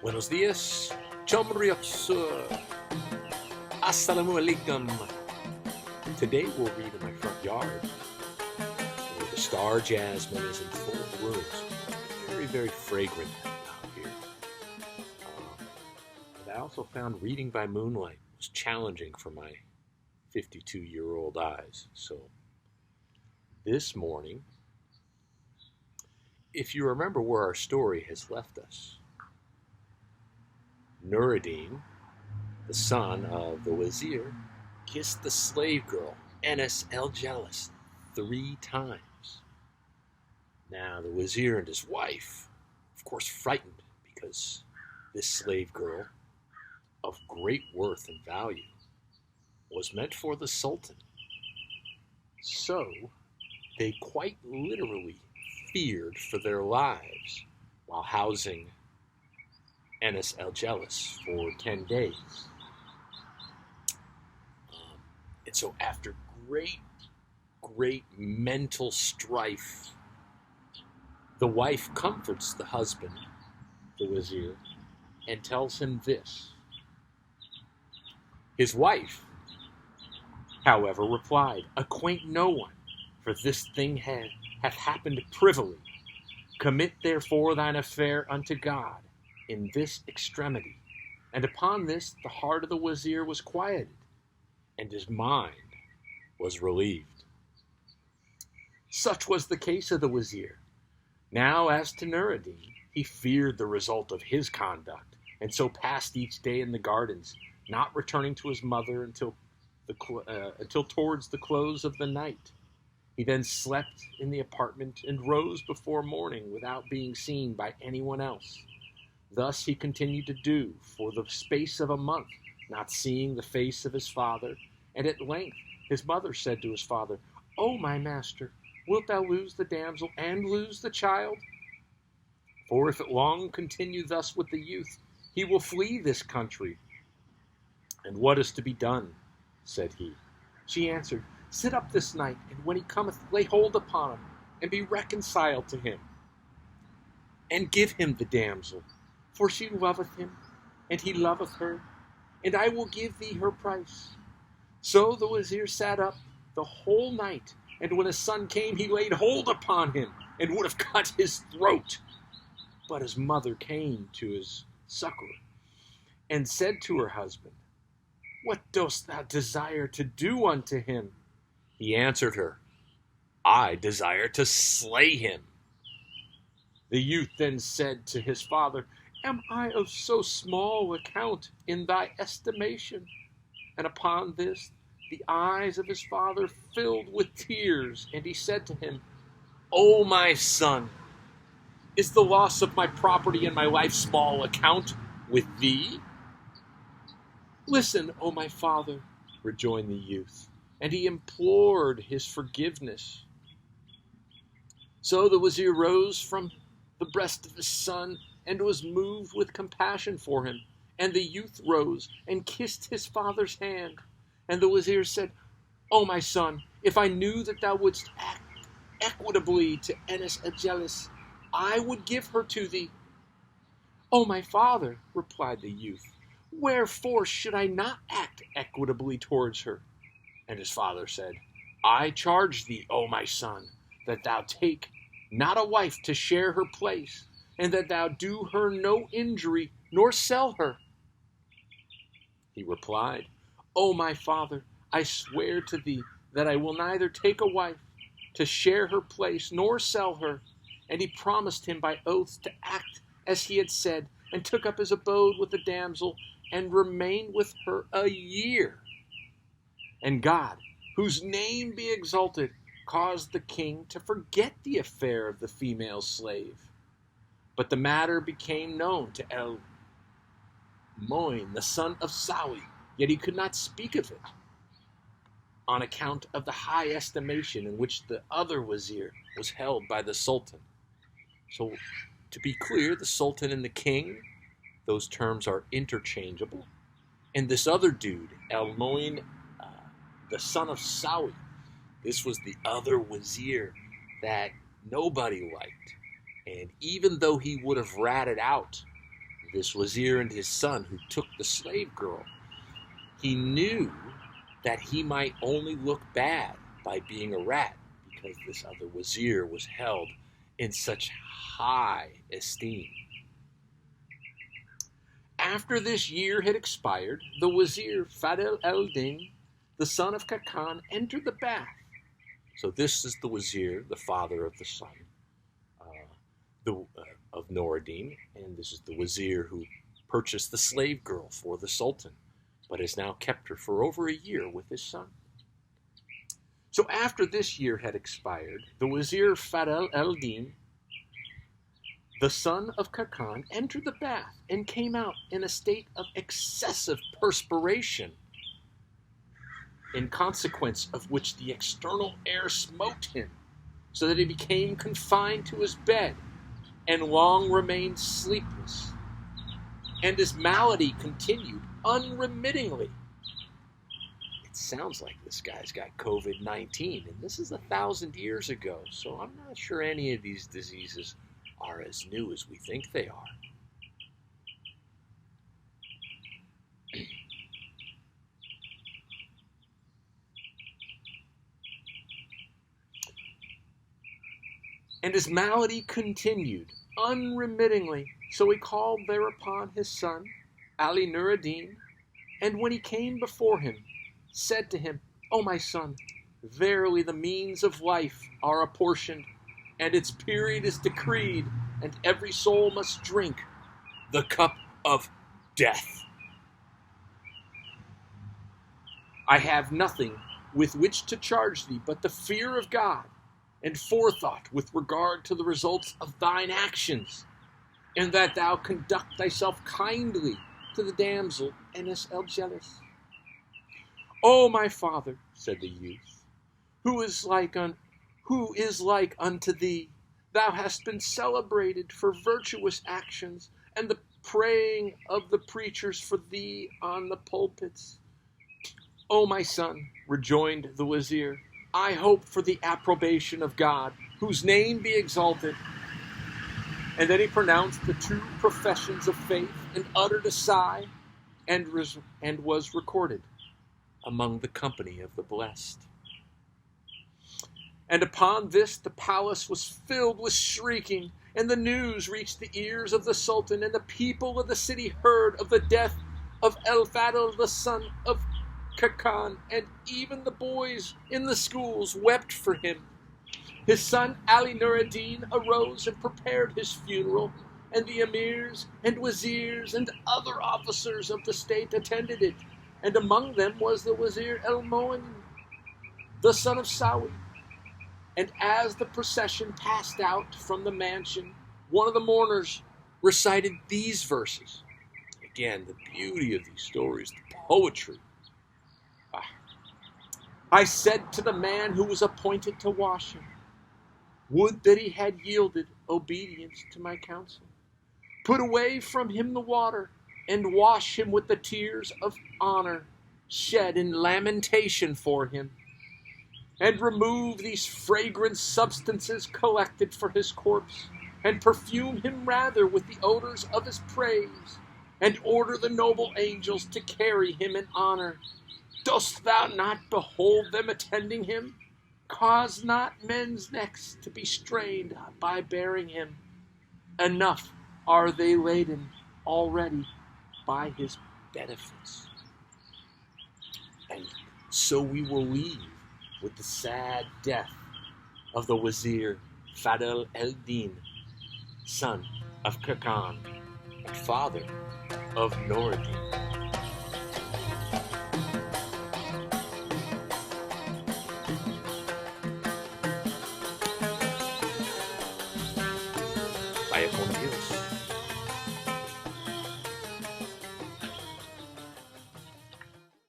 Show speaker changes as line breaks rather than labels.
Buenos dias, chomrios, assalamu alaikum. Today we'll read in my front yard where the star jasmine is in full bloom. Very, very fragrant out here. And I also found reading by moonlight was challenging for my 52-year-old eyes. So this morning, if you remember where our story has left us, Nur-ed-Din, the son of the vizier, kissed the slave girl, Enis-el-Jelis, 3 times. Now the vizier and his wife, of course frightened because this slave girl, of great worth and value, was meant for the Sultan. So they quite literally feared for their lives while housing Enis-el-Jelis for 10 days. And so after great mental strife, the wife comforts the husband, the vizier, and tells him this. His wife, however, replied, "Acquaint no one, for this thing hath happened privily. Commit therefore thine affair unto God in this extremity." And upon this the heart of the vizier was quieted, and his mind was relieved. Such was the case of the vizier. Now as to Noureddin, he feared the result of his conduct, and so passed each day in the gardens, not returning to his mother until towards the close of the night. He then slept in the apartment and rose before morning without being seen by anyone else. Thus he continued to do for the space of a month, not seeing the face of his father. And at length his mother said to his father, "O my master, wilt thou lose the damsel and lose the child? For if it long continue thus with the youth, he will flee this country." "And what is to be done?" said he. She answered, "Sit up this night, and when he cometh, lay hold upon him, and be reconciled to him, and give him the damsel, for she loveth him, and he loveth her, and I will give thee her price." So the vizier sat up the whole night, and when his son came, he laid hold upon him, and would have cut his throat. But his mother came to his succor, and said to her husband, "What dost thou desire to do unto him?" He answered her, "I desire to slay him." The youth then said to his father, "Am I of so small account in thy estimation?" And upon this the eyes of his father filled with tears, and he said to him, "O my son, is the loss of my property and my life small account with thee?" "Listen, O my father," rejoined the youth, and he implored his forgiveness. So the vizier rose from the breast of his son, and was moved with compassion for him. And the youth rose and kissed his father's hand. And the vizier said, "O my son, if I knew that thou wouldst act equitably to Enis-el-Jelis, I would give her to thee." "O my father," replied the youth, "wherefore should I not act equitably towards her?" And his father said, "I charge thee, O my son, that thou take not a wife to share her place, and that thou do her no injury, nor sell her." He replied, "O my father, I swear to thee that I will neither take a wife to share her place, nor sell her." And he promised him by oaths to act as he had said, and took up his abode with the damsel, and remained with her a year. And God, whose name be exalted, caused the king to forget the affair of the female slave. But the matter became known to El-Moin, the son of Sawi, yet he could not speak of it, on account of the high estimation in which the other vizier was held by the Sultan. So, to be clear, the Sultan and the king, those terms are interchangeable. And this other dude, El-Moin, the son of Sawi, this was the other vizier that nobody liked. And even though he would have ratted out this wazir and his son who took the slave girl, he knew that he might only look bad by being a rat because this other wazir was held in such high esteem. After this year had expired, the wazir Fadl el-Din, the son of Kakan, entered the bath. So this is the wazir, the father of the son of Noureddin, and this is the wazir who purchased the slave girl for the Sultan, but has now kept her for over a year with his son. So after this year had expired, the wazir Fadl el-Din, the son of Kakan, entered the bath and came out in a state of excessive perspiration, in consequence of which the external air smote him, so that he became confined to his bed and long remained sleepless, and his malady continued unremittingly. It sounds like this guy's got COVID-19, and this is 1,000 years ago, so I'm not sure any of these diseases are as new as we think they are. And his malady continued unremittingly, so he called thereupon his son, Ali Nur-ed-Din, and when he came before him, said to him, O my son, verily the means of life are apportioned, and its period is decreed, and every soul must drink the cup of death. I have nothing with which to charge thee but the fear of God, and forethought with regard to the results of thine actions, and that thou conduct thyself kindly to the damsel Enis-el-Jelis. O my father, said the youth, who is like unto thee? Thou hast been celebrated for virtuous actions, and the praying of the preachers for thee on the pulpits. O my son, rejoined the wazir, I hope for the approbation of God, whose name be exalted. And then he pronounced the two professions of faith, and uttered a sigh, and was recorded among the company of the blessed. And upon this the palace was filled with shrieking, and the news reached the ears of the Sultan, and the people of the city heard of the death of El-Fadl, the son of Kakan, and even the boys in the schools wept for him. His son Ali Nur-ed-Din arose and prepared his funeral, and the emirs and wazirs and other officers of the state attended it, and among them was the wazir El-Mo'in, the son of Sawi. And as the procession passed out from the mansion, one of the mourners recited these verses. Again, the beauty of these stories, the poetry. I said to the man who was appointed to wash him, would that he had yielded obedience to my counsel. Put away from him the water, and wash him with the tears of honor shed in lamentation for him, and remove these fragrant substances collected for his corpse, and perfume him rather with the odors of his praise, and order the noble angels to carry him in honor. Dost thou not behold them attending him? Cause not men's necks to be strained by bearing him. Enough are they laden already by his benefits. And so we will leave with the sad death of the wazir Fadl el-Din, son of Kakan, and father of Noureddin. Vaya con